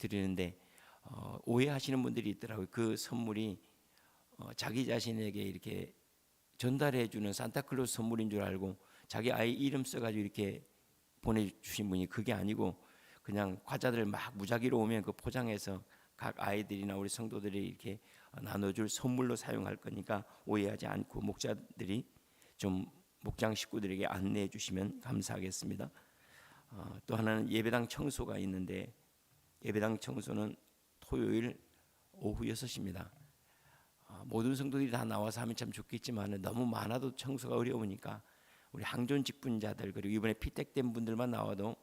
드리는데 오해하시는 분들이 있더라고요. 그 선물이 자기 자신에게 이렇게 전달해주는 산타클로스 선물인 줄 알고 자기 아이 이름 써가지고 이렇게 보내주신 분이 그게 아니고 그냥 과자들 막 무작위로 오면 그 포장해서 각 아이들이나 우리 성도들이 이렇게 나눠줄 선물로 사용할 거니까 오해하지 않고 목자들이 좀 목장 식구들에게 안내해 주시면 감사하겠습니다. 또 하나는 예배당 청소가 있는데 예배당 청소는 토요일 오후 6시입니다. 모든 성도들이 다 나와서 하면 참 좋겠지만 너무 많아도 청소가 어려우니까 우리 항존 직분자들 그리고 이번에 피택된 분들만 나와도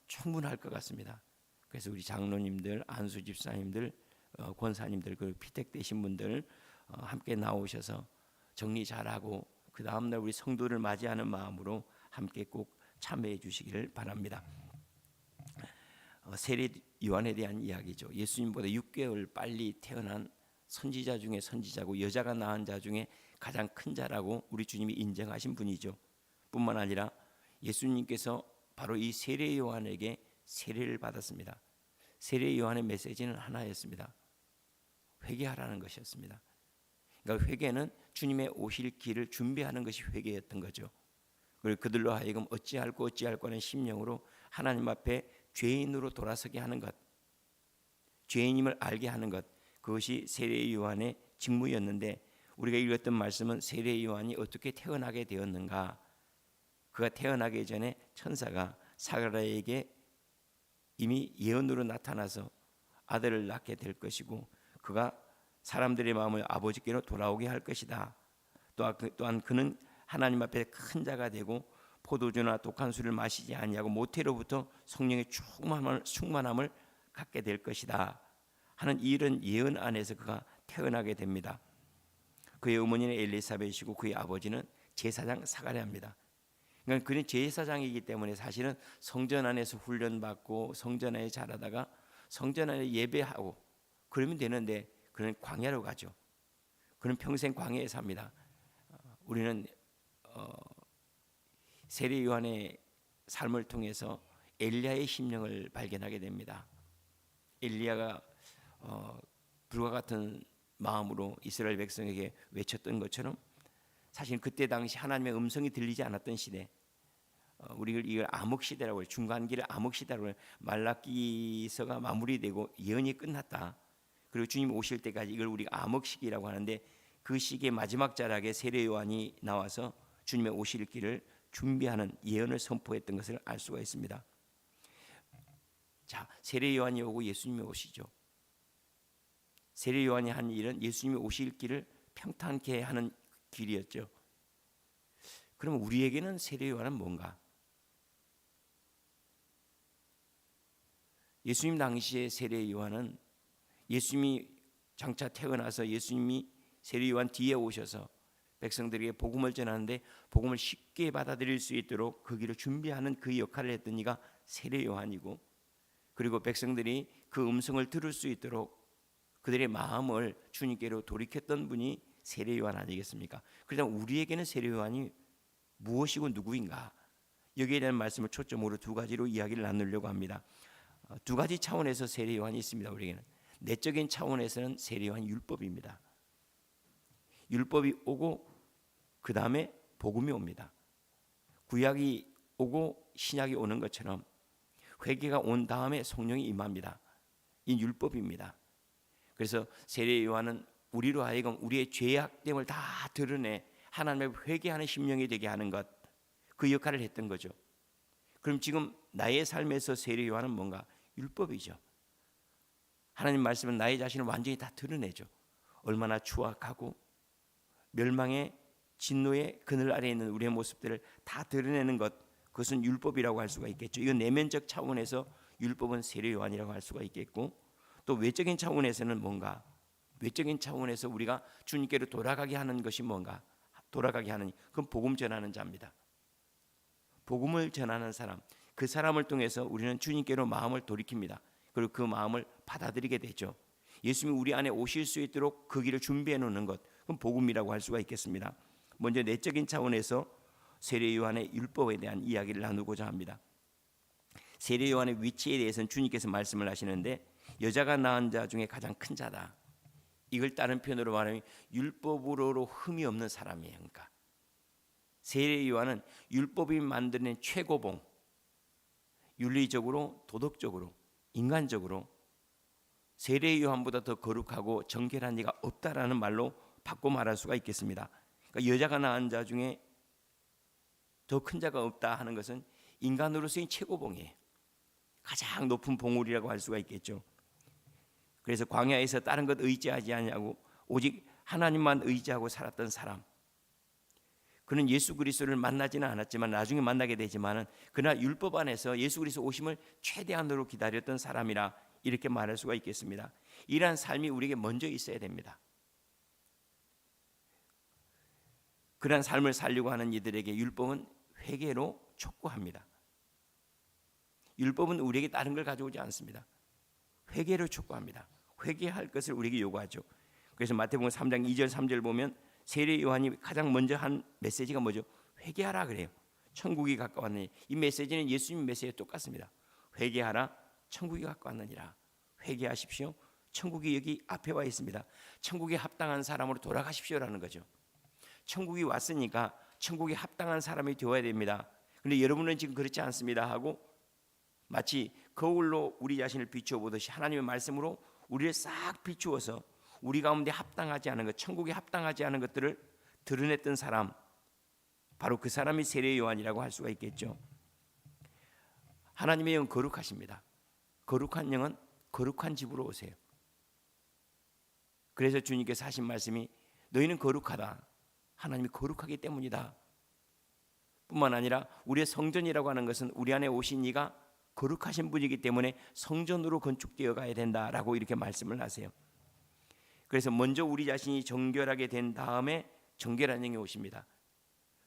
충분할 것 같습니다. 그래서 우리 장로님들, 안수 집사님들, 권사님들 그리고 피택되신 분들 함께 나오셔서 정리 잘하고 그 다음날 우리 성도를 맞이하는 마음으로 함께 꼭 참여해 주시기를 바랍니다. 세례 요한에 대한 이야기죠. 예수님보다 6개월 빨리 태어난 선지자 중에 선지자고 여자가 낳은 자 중에 가장 큰 자라고 우리 주님이 인정하신 분이죠. 뿐만 아니라 예수님께서 바로 이 세례 요한에게 세례를 받았습니다. 세례 요한의 메시지는 하나였습니다. 회개하라는 것이었습니다. 그러니까 회개는 주님의 오실 길을 준비하는 것이 회개였던 거죠. 그리고 그들로 하여금 어찌할꼬 어찌할꼬 하는 심령으로 하나님 앞에 죄인으로 돌아서게 하는 것, 죄인임을 알게 하는 것, 그것이 세례 요한의 직무였는데 우리가 읽었던 말씀은 세례 요한이 어떻게 태어나게 되었는가. 그가 태어나기 전에 천사가 사가랴에게 이미 예언으로 나타나서 아들을 낳게 될 것이고 그가 사람들의 마음을 아버지께로 돌아오게 할 것이다. 또한 그는 하나님 앞에 큰 자가 되고 포도주나 독한 술을 마시지 아니하고 모태로부터 성령의 충만함을 갖게 될 것이다 하는 이런 예언 안에서 그가 태어나게 됩니다. 그의 어머니는 엘리사벳이고 그의 아버지는 제사장 사가랴입니다. 그러니까 그는 제사장이기 때문에 사실은 성전 안에서 훈련받고 성전 안에 자라다가 성전 안에 예배하고 그러면 되는데 그는 광야로 가죠. 그는 평생 광야에 삽니다. 우리는 세례 요한의 삶을 통해서 엘리야의 심령을 발견하게 됩니다. 엘리야가 불과 같은 마음으로 이스라엘 백성에게 외쳤던 것처럼 사실 그때 당시 하나님의 음성이 들리지 않았던 시대, 우리가 이걸 암흑시대라고 해요. 중간기를 암흑시대라고 해요. 말라기서가 마무리되고 예언이 끝났다. 그리고 주님 오실 때까지 이걸 우리가 암흑시기라고 하는데 그 시기의 마지막 자락에 세례 요한이 나와서 주님의 오실 길을 준비하는 예언을 선포했던 것을 알 수가 있습니다. 자, 세례 요한이 오고 예수님이 오시죠. 세례 요한이 한 일은 예수님이 오실 길을 평탄케 하는 길이었죠. 그럼 우리에게는 세례 요한은 뭔가? 예수님 당시의 세례 요한은 예수님이 장차 태어나서 예수님이 세례 요한 뒤에 오셔서 백성들에게 복음을 전하는데 복음을 쉽게 받아들일 수 있도록 그 길을 준비하는 그 역할을 했던 이가 세례 요한이고, 그리고 백성들이 그 음성을 들을 수 있도록 그들의 마음을 주님께로 돌이켰던 분이 세례 요한 아니겠습니까? 그래서 우리에게는 세례 요한이 무엇이고 누구인가? 여기에 대한 말씀을 초점으로 두 가지로 이야기를 나누려고 합니다. 두 가지 차원에서 세례 요한이 있습니다. 우리에게는 내적인 차원에서는 세례 요한 율법입니다. 율법이 오고 그 다음에 복음이 옵니다. 구약이 오고 신약이 오는 것처럼 회개가 온 다음에 성령이 임합니다. 이 율법입니다. 그래서 세례 요한은 우리로 하여금 우리의 죄악됨을 다 드러내 하나님의 회개하는 심령이 되게 하는 것, 그 역할을 했던 거죠. 그럼 지금 나의 삶에서 세례 요한은 뭔가? 율법이죠. 하나님 말씀은 나의 자신을 완전히 다 드러내죠. 얼마나 추악하고 멸망의 진노의 그늘 아래에 있는 우리의 모습들을 다 드러내는 것, 그것은 율법이라고 할 수가 있겠죠. 이건 내면적 차원에서 율법은 세례 요한이라고 할 수가 있겠고, 또 외적인 차원에서는 뭔가? 외적인 차원에서 우리가 주님께로 돌아가게 하는 것이 뭔가? 돌아가게 하는, 그건 복음 전하는 자입니다. 복음을 전하는 사람, 그 사람을 통해서 우리는 주님께로 마음을 돌이킵니다. 그리고 그 마음을 받아들이게 되죠. 예수님이 우리 안에 오실 수 있도록 그 길을 준비해 놓는 것, 그건 복음이라고 할 수가 있겠습니다. 먼저 내적인 차원에서 세례 요한의 율법에 대한 이야기를 나누고자 합니다. 세례 요한의 위치에 대해서는 주님께서 말씀을 하시는데 여자가 낳은 자 중에 가장 큰 자다. 이걸 다른 표현으로 말하면 율법으로 흠이 없는 사람이에요. 그러니까 세례 요한은 율법이 만드는 최고봉, 윤리적으로, 도덕적으로, 인간적으로 세례 요한보다 더 거룩하고 정결한 이가 없다라는 말로 바꿔 말할 수가 있겠습니다. 그러니까 여자가 낳은 자 중에 더 큰 자가 없다 하는 것은 인간으로서의 최고봉이에요. 가장 높은 봉우리라고 할 수가 있겠죠. 그래서 광야에서 다른 것 의지하지 않냐고 오직 하나님만 의지하고 살았던 사람, 그는 예수 그리스도를 만나지는 않았지만 나중에 만나게 되지만은 그러나 율법 안에서 예수 그리스도 오심을 최대한으로 기다렸던 사람이라 이렇게 말할 수가 있겠습니다. 이러한 삶이 우리에게 먼저 있어야 됩니다. 그러한 삶을 살려고 하는 이들에게 율법은 회개로 촉구합니다. 율법은 우리에게 다른 걸 가져오지 않습니다. 회개로 촉구합니다. 회개할 것을 우리에게 요구하죠. 그래서 마태복음 3장 2절 3절 보면 세례 요한이 가장 먼저 한 메시지가 뭐죠? 회개하라 그래요. 천국이 가까웠느니. 이 메시지는 예수님 메시지와 똑같습니다. 회개하라, 천국이 가까웠느니라. 회개하십시오. 천국이 여기 앞에 와 있습니다. 천국에 합당한 사람으로 돌아가십시오라는 거죠. 천국이 왔으니까 천국에 합당한 사람이 되어야 됩니다. 그런데 여러분은 지금 그렇지 않습니다 하고 마치 거울로 우리 자신을 비추어 보듯이 하나님의 말씀으로 우리를 싹 비추어서 우리 가운데 합당하지 않은 것, 천국에 합당하지 않은 것들을 드러냈던 사람, 바로 그 사람이 세례 요한이라고 할 수가 있겠죠. 하나님의 영 거룩하십니다. 거룩한 영은 거룩한 집으로 오세요. 그래서 주님께서 하신 말씀이 너희는 거룩하다. 하나님이 거룩하기 때문이다. 뿐만 아니라 우리의 성전이라고 하는 것은 우리 안에 오신 이가 거룩하신 분이기 때문에 성전으로 건축되어 가야 된다라고 이렇게 말씀을 하세요. 그래서 먼저 우리 자신이 정결하게 된 다음에 정결한 영이 오십니다.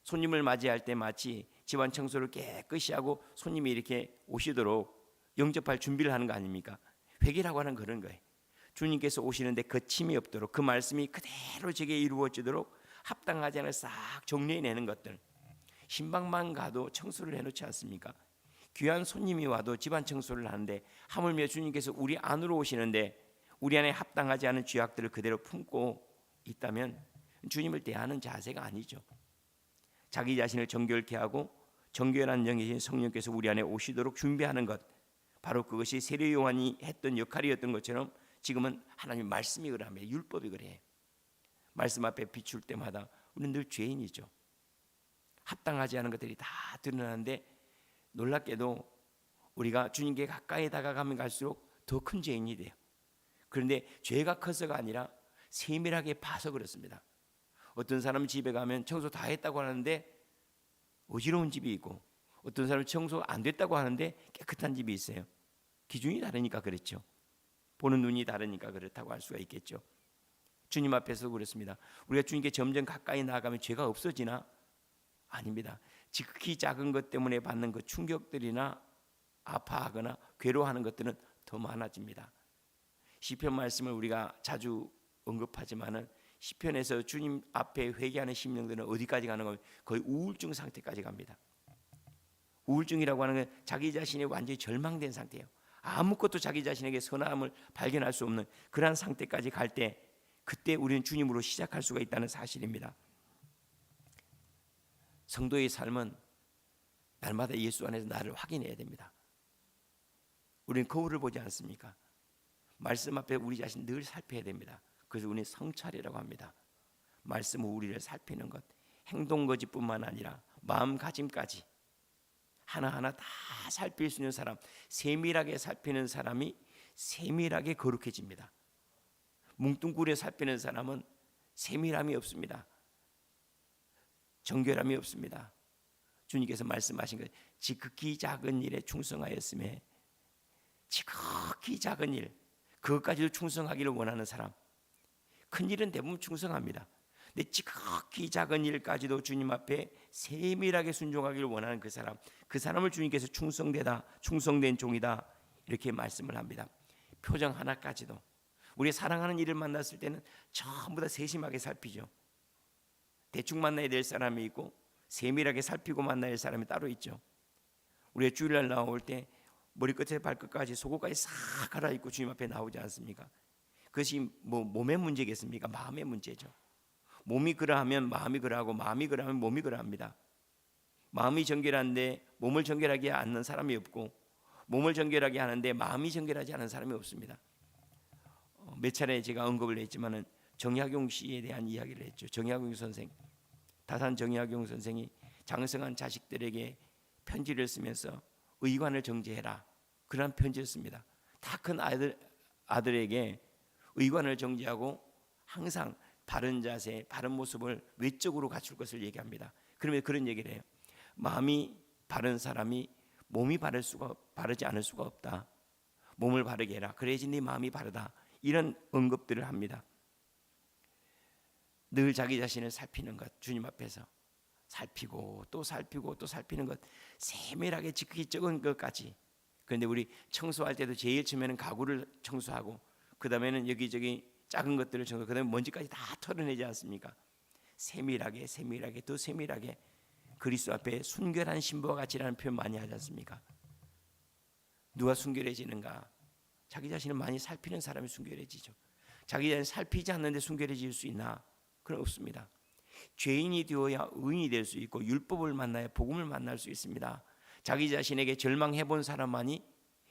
손님을 맞이할 때 마치 집안 청소를 깨끗이 하고 손님이 이렇게 오시도록 영접할 준비를 하는 거 아닙니까? 회개라고 하는 그런 거예요. 주님께서 오시는데 거침이 없도록 그 말씀이 그대로 제게 이루어지도록 합당하지 않을 싹 정리해내는 것들. 신방만 가도 청소를 해놓지 않습니까? 귀한 손님이 와도 집안 청소를 하는데 하물며 주님께서 우리 안으로 오시는데 우리 안에 합당하지 않은 죄악들을 그대로 품고 있다면 주님을 대하는 자세가 아니죠. 자기 자신을 정결케 하고 정결한 영이신 성령께서 우리 안에 오시도록 준비하는 것, 바로 그것이 세례 요한이 했던 역할이었던 것처럼 지금은 하나님 말씀이 그러합니다. 율법이 그래요. 말씀 앞에 비출 때마다 우리는 늘 죄인이죠. 합당하지 않은 것들이 다 드러나는데 놀랍게도 우리가 주님께 가까이 다가가면 갈수록 더 큰 죄인이 돼요. 그런데 죄가 커서가 아니라 세밀하게 봐서 그렇습니다. 어떤 사람은 집에 가면 청소 다 했다고 하는데 어지러운 집이 있고 어떤 사람은 청소 안 됐다고 하는데 깨끗한 집이 있어요. 기준이 다르니까 그렇죠. 보는 눈이 다르니까 그렇다고 할 수가 있겠죠. 주님 앞에서 그렇습니다. 우리가 주님께 점점 가까이 나아가면 죄가 없어지나? 아닙니다. 지극히 작은 것 때문에 받는 그 충격들이나 아파하거나 괴로워하는 것들은 더 많아집니다. 시편 말씀을 우리가 자주 언급하지만은 시편에서 주님 앞에 회개하는 심령들은 어디까지 가는 거면 거의 우울증 상태까지 갑니다. 우울증이라고 하는 건 자기 자신이 완전히 절망된 상태예요. 아무것도 자기 자신에게 선함을 발견할 수 없는 그러한 상태까지 갈 때 그때 우리는 주님으로 시작할 수가 있다는 사실입니다. 성도의 삶은 날마다 예수 안에서 나를 확인해야 됩니다. 우리는 거울을 보지 않습니까? 말씀 앞에 우리 자신 늘 살펴야 됩니다. 그래서 우리는 성찰이라고 합니다. 말씀 후 우리를 살피는 것, 행동거지뿐만 아니라 마음가짐까지 하나하나 다 살필 수 있는 사람, 세밀하게 살피는 사람이 세밀하게 거룩해집니다. 뭉뚱그려 살피는 사람은 세밀함이 없습니다. 정결함이 없습니다. 주님께서 말씀하신 것, 지극히 작은 일에 충성하였음에 지극히 작은 일, 그것까지도 충성하기를 원하는 사람. 큰 일은 대부분 충성합니다. 근데 지극히 작은 일까지도 주님 앞에 세밀하게 순종하기를 원하는 그 사람, 그 사람을 주님께서 충성되다, 충성된 종이다 이렇게 말씀을 합니다. 표정 하나까지도 우리 사랑하는 이를 만났을 때는 전부 다 세심하게 살피죠. 대충 만나야 될 사람이 있고 세밀하게 살피고 만나야 할 사람이 따로 있죠. 우리가 주일날 나올 때 머리끝에 발끝까지 속옷까지 싹 갈아입고 주님 앞에 나오지 않습니까? 그것이 뭐 몸의 문제겠습니까? 마음의 문제죠. 몸이 그러하면 마음이 그러하고 마음이 그러하면 몸이 그러합니다. 마음이 정결한데 몸을 정결하게 않는 사람이 없고 몸을 정결하게 하는데 마음이 정결하지 않은 사람이 없습니다. 몇 차례 제가 언급을 했지만은 정약용 씨에 대한 이야기를 했죠. 정약용 선생, 다산 정약용 선생이 장성한 자식들에게 편지를 쓰면서 의관을 정제해라, 그런 편지를 씁니다. 다 큰 아들에게 의관을 정제하고 항상 바른 자세, 바른 모습을 외적으로 갖출 것을 얘기합니다. 그러면 그런 얘기를 해요. 마음이 바른 사람이 몸이 바르지 않을 수가 없다. 몸을 바르게 해라. 그래야지 네 마음이 바르다. 이런 언급들을 합니다. 늘 자기 자신을 살피는 것, 주님 앞에서 살피고 또 살피고 또 살피는 것, 세밀하게 지키기 적은 것까지. 그런데 우리 청소할 때도 제일 처음에는 가구를 청소하고 그 다음에는 여기저기 작은 것들을 청소, 그 다음에 먼지까지 다 털어내지 않습니까? 세밀하게 세밀하게 더 세밀하게 그리스도 앞에 순결한 신부와 같이라는 표현 많이 하지 않습니까? 누가 순결해지는가? 자기 자신을 많이 살피는 사람이 순결해지죠. 자기 자신을 살피지 않는데 순결해질 수 있나? 그건 없습니다. 죄인이 되어야 의인이 될 수 있고 율법을 만나야 복음을 만날 수 있습니다. 자기 자신에게 절망해 본 사람만이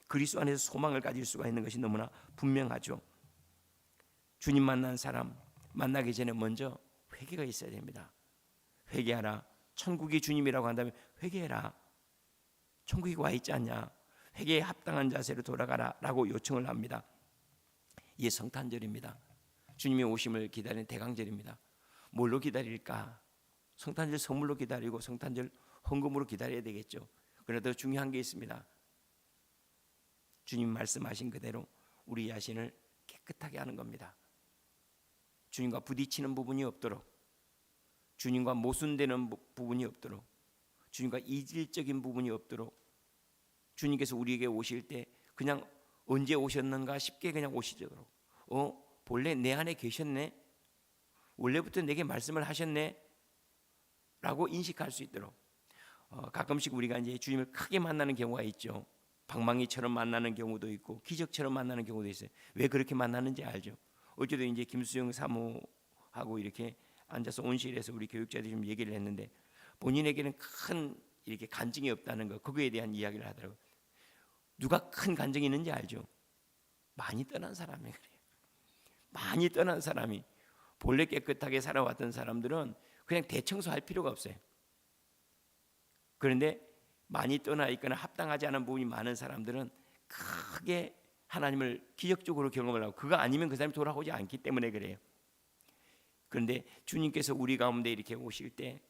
그리스도 안에서 소망을 가질 수가 있는 것이 너무나 분명하죠. 주님 만난 사람 만나기 전에 먼저 회개가 있어야 됩니다. 회개하라. 천국이 주님이라고 한다면 회개해라. 천국이 와 있지 않냐? 회개에 합당한 자세로 돌아가라 라고 요청을 합니다. 이게 성탄절입니다. 주님의 오심을 기다리는 대강절입니다. 뭘로 기다릴까? 성탄절 선물로 기다리고 성탄절 헌금으로 기다려야 되겠죠. 그러나 더 중요한 게 있습니다. 주님 말씀하신 그대로 우리 자신을 깨끗하게 하는 겁니다. 주님과 부딪히는 부분이 없도록, 주님과 모순되는 부분이 없도록, 주님과 이질적인 부분이 없도록, 주님께서 우리에게 오실 때 그냥 언제 오셨는가 싶게 그냥 오시도록, 본래 내 안에 계셨네, 원래부터 내게 말씀을 하셨네 라고 인식할 수 있도록. 가끔씩 우리가 이제 주님을 크게 만나는 경우가 있죠. 방망이처럼 만나는 경우도 있고 기적처럼 만나는 경우도 있어요. 왜 그렇게 만나는지 알죠. 어제도 이제 김수영 사모하고 이렇게 앉아서 온실에서 우리 교육자들이 좀 얘기를 했는데 본인에게는 큰 이렇게 간증이 없다는 거, 그거에 대한 이야기를 하더라고요. 누가 큰 간증이 있는지 알죠? 많이 떠난 사람이 그래요. 많이 떠난 사람이, 본래 깨끗하게 살아왔던 사람들은 그냥 대청소할 필요가 없어요. 그런데 많이 떠나 있거나 합당하지 않은 부분이 많은 사람들은 크게 하나님을 기적적으로 경험을 하고, 그거 아니면 그 사람이 돌아오지 않기 때문에 그래요. 그런데 주님께서 우리 가운데 이렇게 오실 때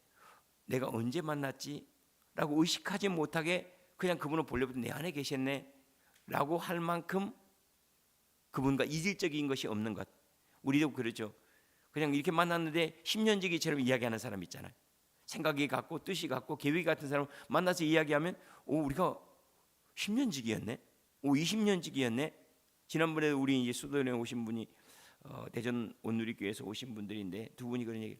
내가 언제 만났지? 라고 의식하지 못하게 그냥 그분은 본래부터 내 안에 계셨네 라고 할 만큼 그분과 이질적인 것이 없는 것. 우리도 그렇죠. 그냥 이렇게 만났는데 10년지기처럼 이야기하는 사람 있잖아요. 생각이 같고 뜻이 같고 계획이 같은 사람 만나서 이야기하면 우리가 10년지기였네, 20년지기였네. 지난번에 우리 이제 수도원에 오신 분이 대전 온누리교회에서 오신 분들인데 두 분이 그런 얘기,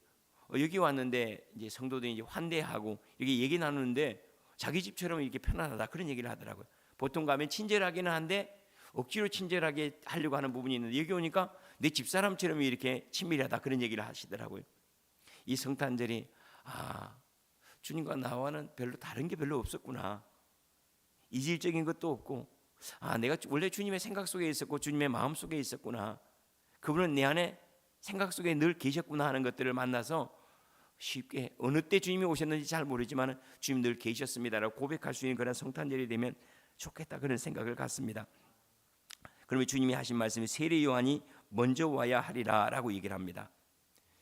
여기 왔는데 이제 성도들이 이제 환대하고 이렇게 얘기 나누는데 자기 집처럼 이렇게 편안하다, 그런 얘기를 하더라고요. 보통 가면 친절하기는 한데 억지로 친절하게 하려고 하는 부분이 있는데 여기 오니까 내 집사람처럼 이렇게 친밀하다, 그런 얘기를 하시더라고요. 이 성탄절이 주님과 나와는 별로 다른 게 별로 없었구나, 이질적인 것도 없고, 내가 원래 주님의 생각 속에 있었고 주님의 마음 속에 있었구나, 그분은 내 안에 생각 속에 늘 계셨구나 하는 것들을 만나서 쉽게 어느 때 주님이 오셨는지 잘 모르지만 주님 늘 계셨습니다라고 고백할 수 있는 그런 성탄절이 되면 좋겠다, 그런 생각을 갖습니다. 그러면 주님이 하신 말씀이 세례 요한이 먼저 와야 하리라 라고 얘기를 합니다.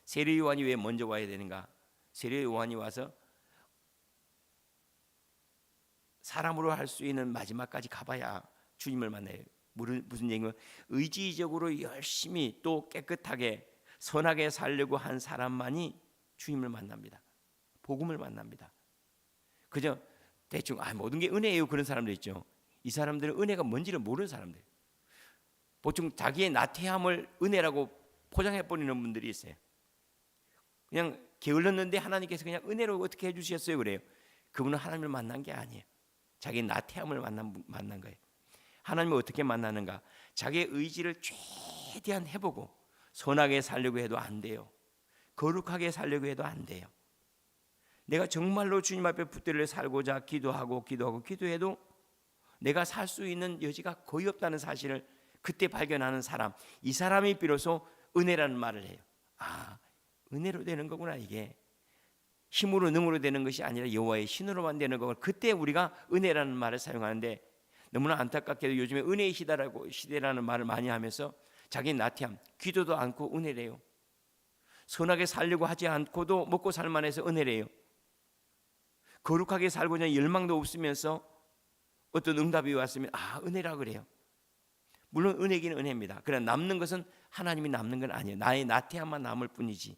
세례 요한이 왜 먼저 와야 되는가? 세례 요한이 와서 사람으로 할 수 있는 마지막까지 가봐야 주님을 만나요. 무슨 얘기면 의지적으로 열심히 또 깨끗하게 선하게 살려고 한 사람만이 주님을 만납니다. 복음을 만납니다. 그저 대충 모든 게 은혜예요, 그런 사람들 있죠. 이 사람들은 은혜가 뭔지를 모르는 사람들. 보통 자기의 나태함을 은혜라고 포장해버리는 분들이 있어요. 그냥 게을렀는데 하나님께서 그냥 은혜로 어떻게 해주셨어요 그래요. 그분은 하나님을 만난 게 아니에요. 자기 나태함을 만난 거예요. 하나님을 어떻게 만나는가? 자기의 의지를 최대한 해보고 선하게 살려고 해도 안 돼요. 거룩하게 살려고 해도 안 돼요. 내가 정말로 주님 앞에 붙들려 살고자 기도해도 내가 살 수 있는 여지가 거의 없다는 사실을 그때 발견하는 사람, 이 사람이 비로소 은혜라는 말을 해요. 아, 은혜로 되는 거구나. 이게 힘으로 능으로 되는 것이 아니라 여호와의 신으로만 되는 거고, 그때 우리가 은혜라는 말을 사용하는데 너무나 안타깝게도 요즘에 은혜의 시대라는 말을 많이 하면서 자기 나태함, 기도도 않고 은혜래요. 선하게 살려고 하지 않고도 먹고 살만해서 은혜래요. 거룩하게 살고자 열망도 없으면서 어떤 응답이 왔으면 은혜라 그래요. 물론 은혜긴 은혜입니다. 그러나 남는 것은 하나님이 남는 건 아니에요. 나의 나태함만 남을 뿐이지.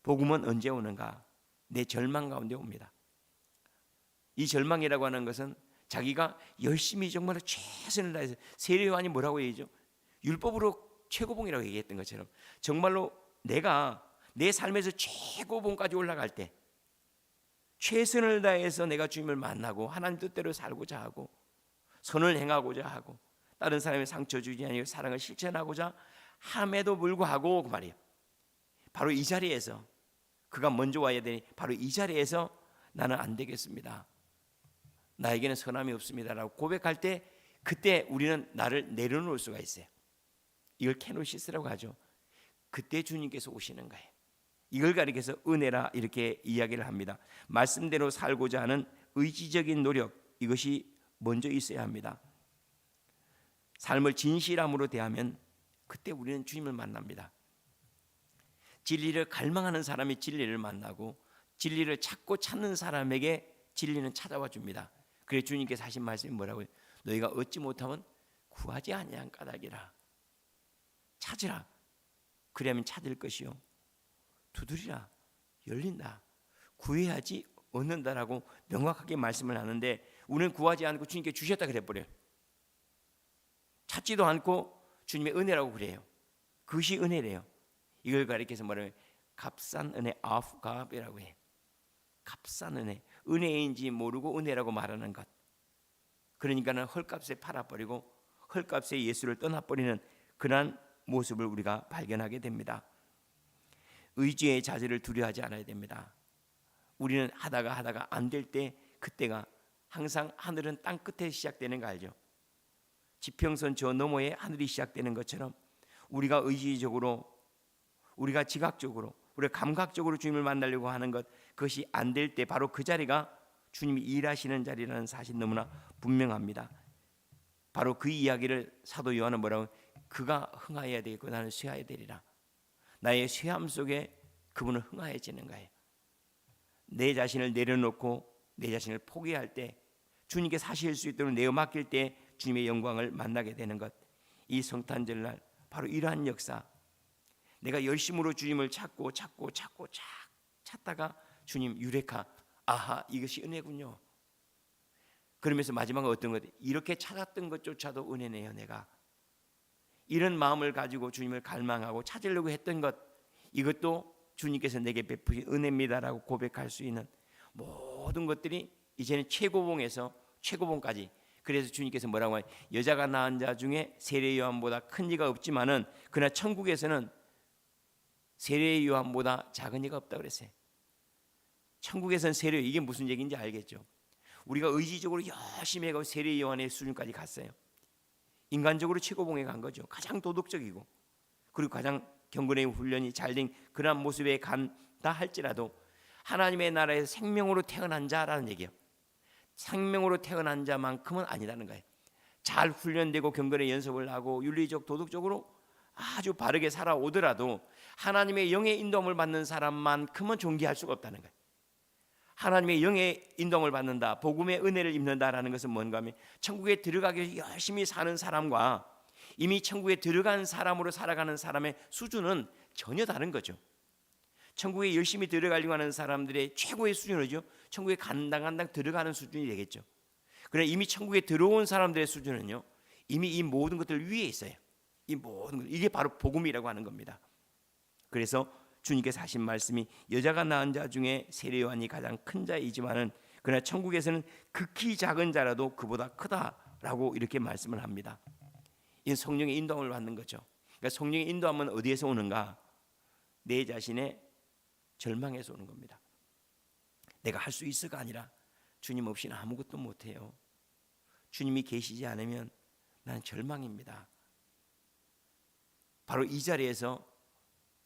복음은 언제 오는가? 내 절망 가운데 옵니다. 이 절망이라고 하는 것은 자기가 열심히 정말 최선을 다해서, 세례요한이 뭐라고 얘기죠? 율법으로 최고봉이라고 얘기했던 것처럼 정말로 내가 내 삶에서 최고봉까지 올라갈 때 최선을 다해서 내가 주님을 만나고 하나님 뜻대로 살고자 하고 선을 행하고자 하고 다른 사람의 상처 주지 아니고 사랑을 실천하고자 함에도 불구하고 그 말이에요. 바로 이 자리에서 그가 먼저 와야 되니 바로 이 자리에서 나는 안 되겠습니다. 나에게는 선함이 없습니다라고 고백할 때 그때 우리는 나를 내려놓을 수가 있어요. 이걸 케노시스라고 하죠. 그때 주님께서 오시는 거예요. 이걸 가리켜서 은혜라 이렇게 이야기를 합니다. 말씀대로 살고자 하는 의지적인 노력, 이것이 먼저 있어야 합니다. 삶을 진실함으로 대하면 그때 우리는 주님을 만납니다. 진리를 갈망하는 사람이 진리를 만나고 진리를 찾고 찾는 사람에게 진리는 찾아와 줍니다. 그래 주님께서 하신 말씀이 뭐라고요? 너희가 얻지 못하면 구하지 아니한 까닭이라. 찾으라. 그러면 찾을 것이요. 두드리라. 열린다. 구해야지 얻는다라고 명확하게 말씀을 하는데 우리는 구하지 않고 주님께 주셨다 그래버려요. 찾지도 않고 주님의 은혜라고 그래요. 그것이 은혜래요. 이걸 가리켜서 뭐라고요? 값싼 은혜, 아프갑이라고 해요. 값싼 은혜, 은혜인지 모르고 은혜라고 말하는 것. 그러니까는 헐값에 팔아버리고 헐값에 예수를 떠나버리는 그러한 모습을 우리가 발견하게 됩니다. 의지의 자세를 두려워하지 않아야 됩니다. 우리는 하다가 안 될 때 그때가 항상 하늘은 땅 끝에 시작되는 거 알죠? 지평선 저 너머에 하늘이 시작되는 것처럼 우리가 의지적으로, 우리가 지각적으로, 우리가 감각적으로 주님을 만나려고 하는 것, 그것이 안 될 때 바로 그 자리가 주님이 일하시는 자리라는 사실 너무나 분명합니다. 바로 그 이야기를 사도 요한은 뭐라고? 그가 흥하여야 되겠고 나는 쇠하여야 되리라. 나의 쇠함 속에 그분은 흥하여지는 거예요. 내 자신을 내려놓고 내 자신을 포기할 때 주님께서 하실 수 있도록 내어 맡길 때 주님의 영광을 만나게 되는 것. 이 성탄절날 바로 이러한 역사. 내가 열심으로 주님을 찾다가 주님 유레카, 아하, 이것이 은혜군요. 그러면서 마지막은 어떤 것? 이렇게 찾았던 것조차도 은혜네요. 내가 이런 마음을 가지고 주님을 갈망하고 찾으려고 했던 것, 이것도 주님께서 내게 베푸신 은혜입니다라고 고백할 수 있는 모든 것들이 이제는 최고봉에서 최고봉까지. 그래서 주님께서 뭐라고 하냐? 여자가 낳은 자 중에 세례 요한보다 큰 이가 없지만은 그러나 천국에서는 세례 요한보다 작은 이가 없다 그랬어요. 천국에서는 세례, 이게 무슨 얘기인지 알겠죠? 우리가 의지적으로 열심히 해서 세례 요한의 수준까지 갔어요. 인간적으로 최고봉에 간 거죠. 가장 도덕적이고 그리고 가장 경건의 훈련이 잘된 그러한 모습에 간다 할지라도 하나님의 나라에서 생명으로 태어난 자라는 얘기예요. 생명으로 태어난 자만큼은 아니라는 거예요. 잘 훈련되고 경건의 연습을 하고 윤리적 도덕적으로 아주 바르게 살아오더라도 하나님의 영의 인도함을 받는 사람만큼은 존귀할 수가 없다는 거예요. 하나님의 영의 인도함을 받는다, 복음의 은혜를 입는다라는 것은 뭔가 하면 천국에 들어가기 위해서 열심히 사는 사람과 이미 천국에 들어간 사람으로 살아가는 사람의 수준은 전혀 다른 거죠. 천국에 열심히 들어가려고 하는 사람들의 최고의 수준이죠. 천국에 간당 들어가는 수준이 되겠죠. 그러나 이미 천국에 들어온 사람들의 수준은요, 이미 이 모든 것들 위에 있어요. 이 모든 것, 이게 바로 복음이라고 하는 겁니다. 그래서 주님께서 하신 말씀이 여자가 낳은 자 중에 세례 요한이 가장 큰 자이지만은 그러나 천국에서는 극히 작은 자라도 그보다 크다라고 이렇게 말씀을 합니다. 이 성령의 인도함을 받는 거죠. 그러니까 성령의 인도함은 어디에서 오는가? 내 자신의 절망에서 오는 겁니다. 내가 할 수 있어가 아니라 주님 없이는 아무것도 못해요. 주님이 계시지 않으면 나는 절망입니다. 바로 이 자리에서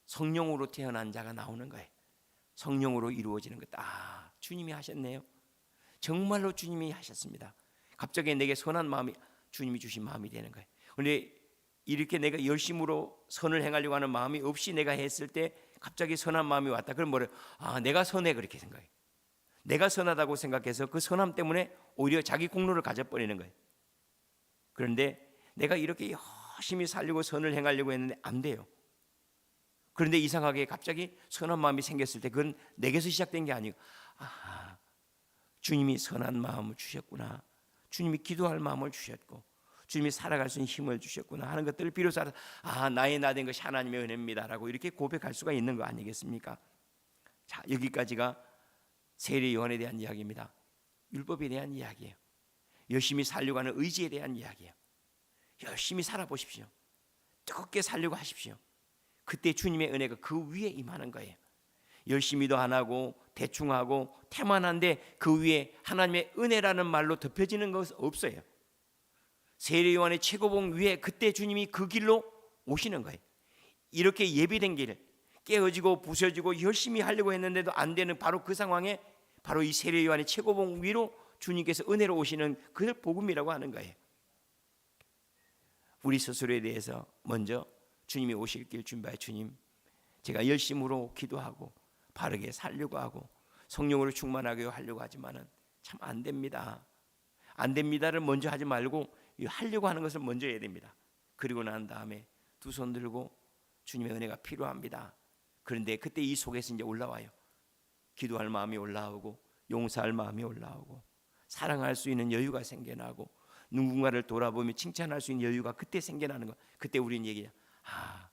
성령으로 태어난 자가 나오는 거예요. 성령으로 이루어지는 것. 아, 주님이 하셨네요. 정말로 주님이 하셨습니다. 갑자기 내게 선한 마음이 주님이 주신 마음이 되는 거예요. 그런데 이렇게 내가 열심으로 선을 행하려고 하는 마음이 없이 내가 했을 때 갑자기 선한 마음이 왔다. 그럼 뭐래? 아, 내가 선해 그렇게 생각해. 내가 선하다고 생각해서 그 선함 때문에 오히려 자기 공로를 가져버리는 거예요. 그런데 내가 이렇게 열심히 살려고 선을 행하려고 했는데 안 돼요. 그런데 이상하게 갑자기 선한 마음이 생겼을 때 그건 내게서 시작된 게 아니고, 아, 주님이 선한 마음을 주셨구나. 주님이 기도할 마음을 주셨고 주님이 살아갈 수 있는 힘을 주셨구나 하는 것들을 비로소 알아서, 아, 나의 나 된 것이 하나님의 은혜입니다라고 이렇게 고백할 수가 있는 거 아니겠습니까? 자, 여기까지가 세례 요한에 대한 이야기입니다. 율법에 대한 이야기예요. 열심히 살려고 하는 의지에 대한 이야기예요. 열심히 살아보십시오. 뜨겁게 살려고 하십시오. 그때 주님의 은혜가 그 위에 임하는 거예요. 열심히도 안 하고 대충 하고 태만한데 그 위에 하나님의 은혜라는 말로 덮여지는 것은 없어요. 세례 요한의 최고봉 위에 그때 주님이 그 길로 오시는 거예요. 이렇게 예비된 길, 깨어지고 부서지고 열심히 하려고 했는데도 안 되는 바로 그 상황에 바로 이 세례 요한의 최고봉 위로 주님께서 은혜로 오시는 그걸 복음이라고 하는 거예요. 우리 스스로에 대해서 먼저 주님이 오실 길 준비해. 주님, 제가 열심으로 기도하고 바르게 살려고 하고 성령으로 충만하게 하려고 하지만은 참 안 됩니다. 안 됩니다를 먼저 하지 말고 하려고 하는 것을 먼저 해야 됩니다. 그리고 난 다음에 두 손 들고 주님의 은혜가 필요합니다. 그런데 그때 이 속에서 이제 올라와요. 기도할 마음이 올라오고 용서할 마음이 올라오고 사랑할 수 있는 여유가 생겨나고 누군가를 돌아보며 칭찬할 수 있는 여유가 그때 생겨나는 거. 그때 우리는 얘기해요. 아,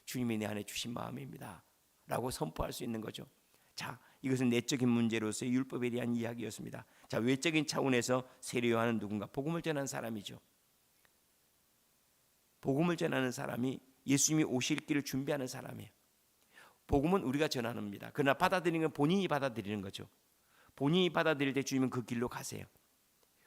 주님이 내 안에 주신 마음입니다 라고 선포할 수 있는 거죠. 자, 이것은 내적인 문제로서의 율법에 대한 이야기였습니다. 자, 외적인 차원에서 세례 요한은 누군가? 복음을 전하는 사람이죠. 복음을 전하는 사람이 예수님이 오실 길을 준비하는 사람이에요. 복음은 우리가 전하는,입니다. 그러나 받아들이는 건 본인이 받아들이는 거죠. 본인이 받아들일 때 주님은 그 길로 가세요.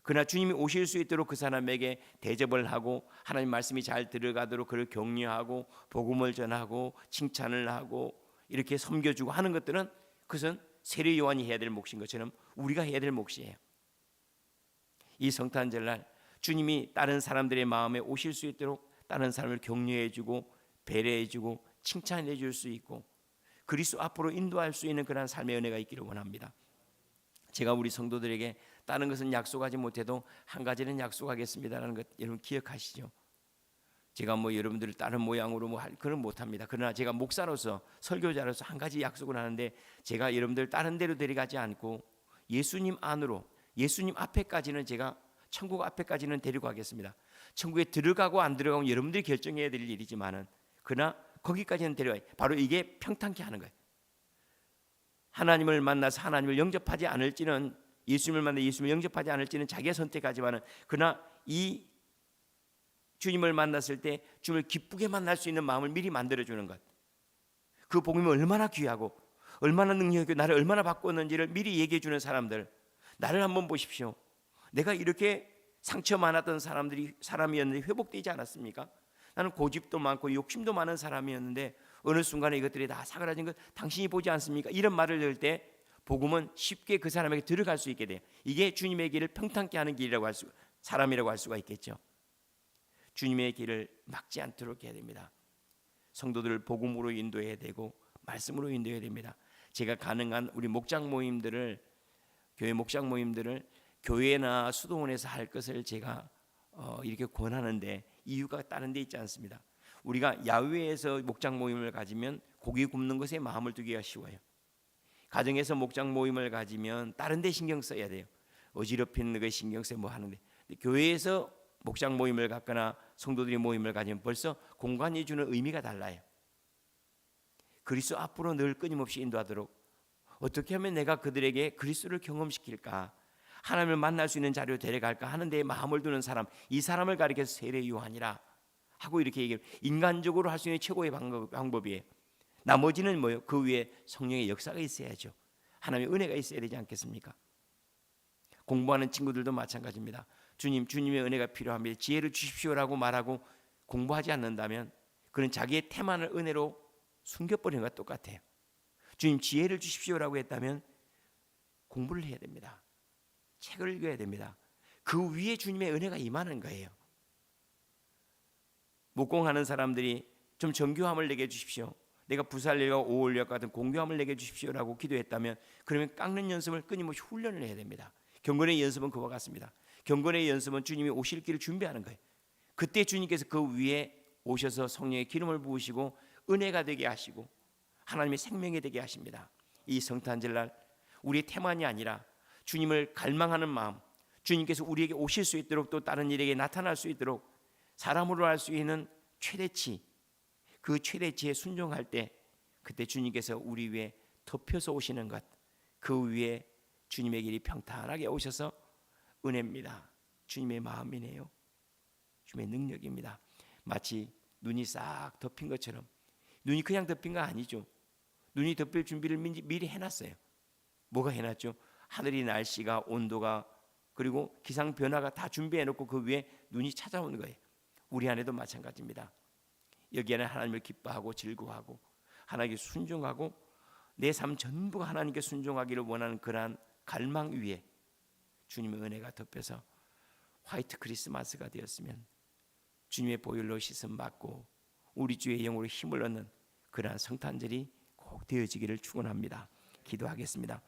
그러나 주님이 오실 수 있도록 그 사람에게 대접을 하고 하나님 말씀이 잘 들어가도록 그를 격려하고 복음을 전하고 칭찬을 하고 이렇게 섬겨주고 하는 것들은 그것은 세례 요한이 해야 될 몫인 것처럼 우리가 해야 될 몫이에요. 이 성탄절날 주님이 다른 사람들의 마음에 오실 수 있도록 다른 사람을 격려해주고 배려해주고 칭찬해줄 수 있고 그리스도 앞으로 인도할 수 있는 그런 삶의 은혜가 있기를 원합니다. 제가 우리 성도들에게 다른 것은 약속하지 못해도 한 가지는 약속하겠습니다라는 것 여러분 기억하시죠? 제가 여러분들을 다른 모양으로 그런 못합니다. 그러나 제가 목사로서 설교자로서 한 가지 약속을 하는데 제가 여러분들 다른 데로 데려가지 않고 예수님 안으로 예수님 앞에까지는 제가 천국 앞에까지는 데려가겠습니다. 천국에 들어가고 안 들어가면 여러분들이 결정해야 될 일이지만은 그러나 거기까지는 데려가요. 바로 이게 평탄케 하는 거예요. 하나님을 만나서 하나님을 영접하지 않을지는 예수님을 만나 예수님을 영접하지 않을지는 자기가 선택하지만은 그러나 이 주님을 만났을 때 주님을 기쁘게 만날 수 있는 마음을 미리 만들어주는 것. 그 복음이 얼마나 귀하고 얼마나 능력있고 나를 얼마나 바꾸었는지를 미리 얘기해주는 사람들. 나를 한번 보십시오. 내가 이렇게 상처 많았던 사람이었는데 회복되지 않았습니까? 나는 고집도 많고 욕심도 많은 사람이었는데 어느 순간에 이것들이 다 사그라진 것 당신이 보지 않습니까? 이런 말을 할 때 복음은 쉽게 그 사람에게 들어갈 수 있게 돼요. 이게 주님의 길을 평탄케 하는 길이라고 사람이라고 할 수가 있겠죠. 주님의 길을 막지 않도록 해야 됩니다. 성도들을 복음으로 인도해야 되고 말씀으로 인도해야 됩니다. 제가 가능한 우리 목장 모임들을 교회 목장 모임들을 교회나 수도원에서 할 것을 제가 이렇게 권하는데 이유가 다른 데 있지 않습니다. 우리가 야외에서 목장 모임을 가지면 고기 굽는 것에 마음을 두기가 쉬워요. 가정에서 목장 모임을 가지면 다른 데 신경 써야 돼요. 어지럽히는 거 신경 써야 하는데 교회에서 목장 모임을 갖거나 성도들이 모임을 가지면 벌써 공간이 주는 의미가 달라요. 그리스도 앞으로 늘 끊임없이 인도하도록 어떻게 하면 내가 그들에게 그리스도를 경험시킬까? 하나님을 만날 수 있는 자리로 데려갈까 하는 데에 마음을 두는 사람, 이 사람을 가리켜서 세례 요한이라 하고 이렇게 얘기해요. 인간적으로 할 수 있는 최고의 방법이에요. 나머지는 뭐예요? 그 위에 성령의 역사가 있어야죠. 하나님의 은혜가 있어야 되지 않겠습니까? 공부하는 친구들도 마찬가지입니다. 주님의 은혜가 필요합니다. 지혜를 주십시오라고 말하고 공부하지 않는다면 그는 자기의 태만을 은혜로 숨겨버리는 것과 똑같아요. 주님 지혜를 주십시오라고 했다면 공부를 해야 됩니다. 책을 읽어야 됩니다. 그 위에 주님의 은혜가 임하는 거예요. 목공하는 사람들이 좀 정교함을 내게 주십시오. 내가 부살력과 오올력 같은 공교함을 내게 주십시오라고 기도했다면 그러면 깎는 연습을 끊임없이 훈련을 해야 됩니다. 경건의 연습은 그와 같습니다. 경건의 연습은 주님이 오실 길을 준비하는 거예요. 그때 주님께서 그 위에 오셔서 성령의 기름을 부으시고 은혜가 되게 하시고 하나님의 생명이 되게 하십니다. 이 성탄절날 우리의 태만이 아니라 주님을 갈망하는 마음, 주님께서 우리에게 오실 수 있도록 또 다른 일에게 나타날 수 있도록 사람으로 할 수 있는 최대치, 그 최대치에 순종할 때 그때 주님께서 우리 위에 덮여서 오시는 것, 그 위에 주님의 길이 평탄하게 오셔서 은혜입니다. 주님의 마음이네요. 주님의 능력입니다. 마치 눈이 싹 덮인 것처럼. 눈이 그냥 덮인 거 아니죠. 눈이 덮일 준비를 미리 해놨어요. 뭐가 해놨죠? 하늘이, 날씨가, 온도가, 그리고 기상 변화가 다 준비해놓고 그 위에 눈이 찾아오는 거예요. 우리 안에도 마찬가지입니다. 여기에는 하나님을 기뻐하고 즐거워하고 하나님께 순종하고 내 삶 전부가 하나님께 순종하기를 원하는 그러한 갈망 위에 주님의 은혜가 덮여서 화이트 크리스마스가 되었으면 주님의 보혈로 씻음 받고 우리 주의 영으로 힘을 얻는 그러한 성탄절이 꼭 되어지기를 축원합니다. 기도하겠습니다.